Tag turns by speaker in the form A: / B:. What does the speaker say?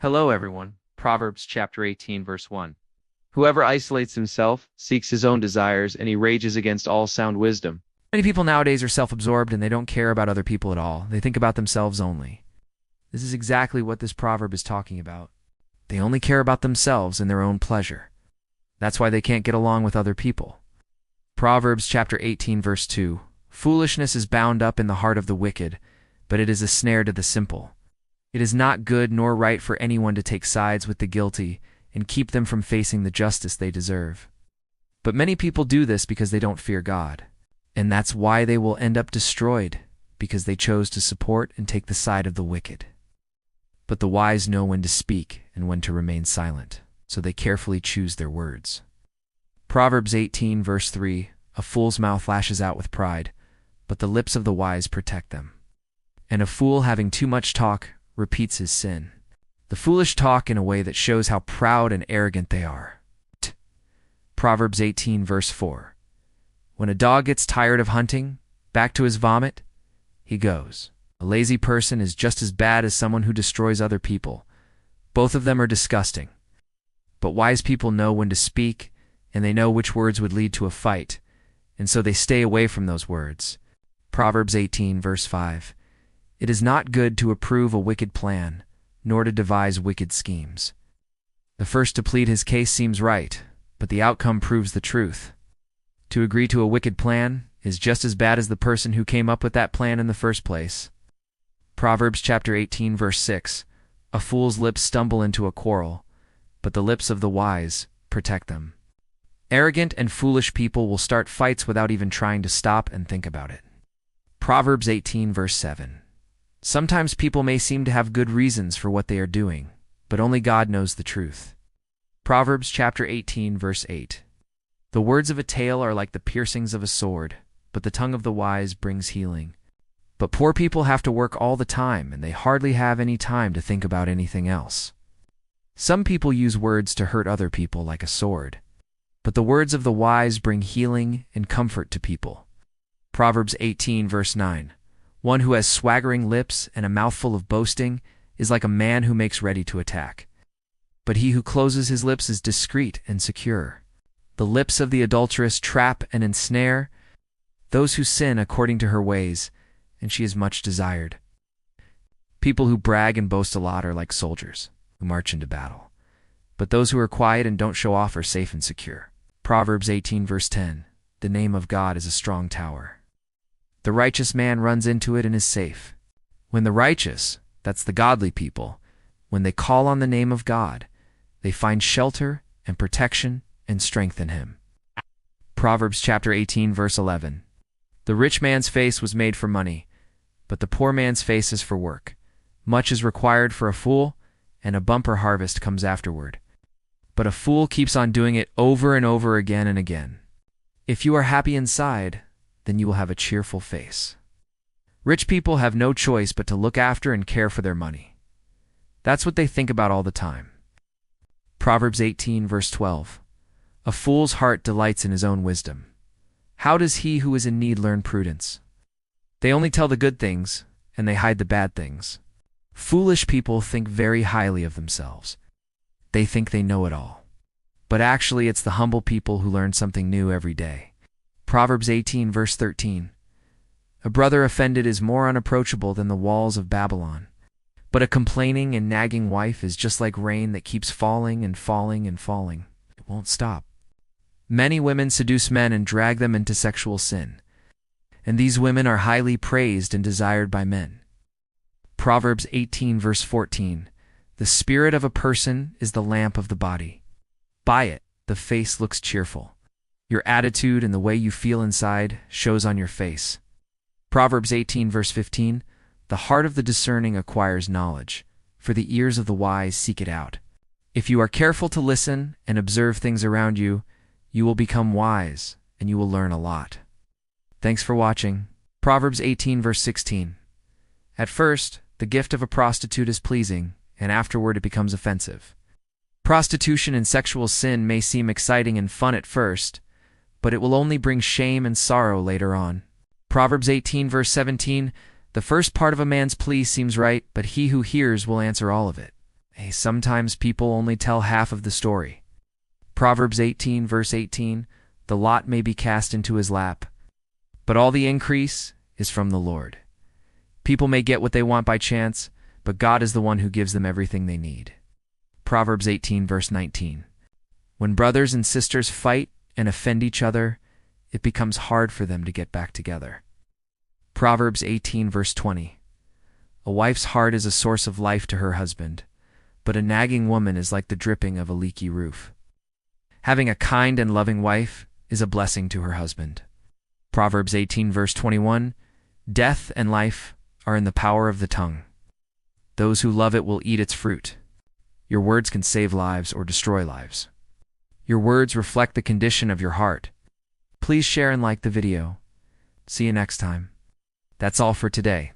A: Hello, everyone. Proverbs chapter 18, verse 1. Whoever isolates himself seeks his own desires, and he rages against all sound wisdom.
B: Many people nowadays are self-absorbed and they don't care about other people at all. They think about themselves only. This is exactly what this proverb is talking about. They only care about themselves and their own pleasure. That's why they can't get along with other people. Proverbs chapter 18, verse 2. Foolishness is bound up in the heart of the wicked, but it is a snare to the simple. It is not good nor right for anyone to take sides with the guilty and keep them from facing the justice they deserve. But many people do this because they don't fear God. And that's why they will end up destroyed, because they chose to support and take the side of the wicked. But the wise know when to speak and when to remain silent, so they carefully choose their words. Proverbs 18, verse 3. A fool's mouth lashes out with pride, but the lips of the wise protect them. And a fool having too much talk repeats his sin. The foolish talk in a way that shows how proud and arrogant they are. Proverbs 18, verse 4. When a dog gets tired of hunting, back to his vomit, he goes. A lazy person is just as bad as someone who destroys other people. Both of them are disgusting. But wise people know when to speak, and they know which words would lead to a fight, and so they stay away from those words. Proverbs 18, verse 5. It is not good to approve a wicked plan, nor to devise wicked schemes. The first to plead his case seems right, but the outcome proves the truth. To agree to a wicked plan is just as bad as the person who came up with that plan in the first place. Proverbs chapter 18, verse 6. A fool's lips stumble into a quarrel, but the lips of the wise protect them. Arrogant and foolish people will start fights without even trying to stop and think about it. Proverbs 18, verse 7. Sometimes people may seem to have good reasons for what they are doing, but only God knows the truth. Proverbs chapter 18, verse 8. The words of a tale are like the piercings of a sword, but the tongue of the wise brings healing. But poor people have to work all the time, and they hardly have any time to think about anything else. Some people use words to hurt other people like a sword, but the words of the wise bring healing and comfort to people. Proverbs 18, verse 9. One who has swaggering lips and a mouthful of boasting is like a man who makes ready to attack. But he who closes his lips is discreet and secure. The lips of the adulteress trap and ensnare those who sin according to her ways, and she is much desired. People who brag and boast a lot are like soldiers who march into battle. But those who are quiet and don't show off are safe and secure. Proverbs 18, verse 10. The name of God is a strong tower. The righteous man runs into it and is safe. When the righteous, that's the godly people, when they call on the name of God, they find shelter and protection and strength in him. Proverbs chapter 18, verse 11. The rich man's face was made for money, but the poor man's face is for work. Much is required for a fool, and a bumper harvest comes afterward. But a fool keeps on doing it over and over again and again. If you are happy inside, then you will have a cheerful face. Rich people have no choice but to look after and care for their money. That's what they think about all the time. Proverbs 18, verse 12. A fool's heart delights in his own wisdom. How does he who is in need learn prudence? They only tell the good things, and they hide the bad things. Foolish people think very highly of themselves. They think they know it all. But actually, it's the humble people who learn something new every day. Proverbs 18, verse 13. A brother offended is more unapproachable than the walls of Babylon. But a complaining and nagging wife is just like rain that keeps falling and falling and falling. It won't stop. Many women seduce men and drag them into sexual sin. And these women are highly praised and desired by men. Proverbs 18, verse 14. The spirit of a person is the lamp of the body. By it, the face looks cheerful. Your attitude and the way you feel inside shows on your face. Proverbs 18, verse 15. The heart of the discerning acquires knowledge, for the ears of the wise seek it out. If you are careful to listen and observe things around you, you will become wise, and you will learn a lot. Thanks for watching. Proverbs 18, verse 16. At first, the gift of a prostitute is pleasing, and afterward it becomes offensive. Prostitution and sexual sin may seem exciting and fun at first, but it will only bring shame and sorrow later on. Proverbs 18, verse 17. The first part of a man's plea seems right, but he who hears will answer all of it. Hey, sometimes people only tell half of the story. Proverbs 18, verse 18, the lot may be cast into his lap, but all the increase is from the Lord. People may get what they want by chance, but God is the one who gives them everything they need. Proverbs 18, verse 19. When brothers and sisters fight and offend each other, it becomes hard for them to get back together. Proverbs 18, verse 20. A wife's heart is a source of life to her husband, but a nagging woman is like the dripping of a leaky roof. Having a kind and loving wife is a blessing to her husband. Proverbs 18, verse 21. Death and life are in the power of the tongue. Those who love it will eat its fruit. Your words can save lives or destroy lives. Your words reflect the condition of your heart. Please share and like the video. See you next time. That's all for today.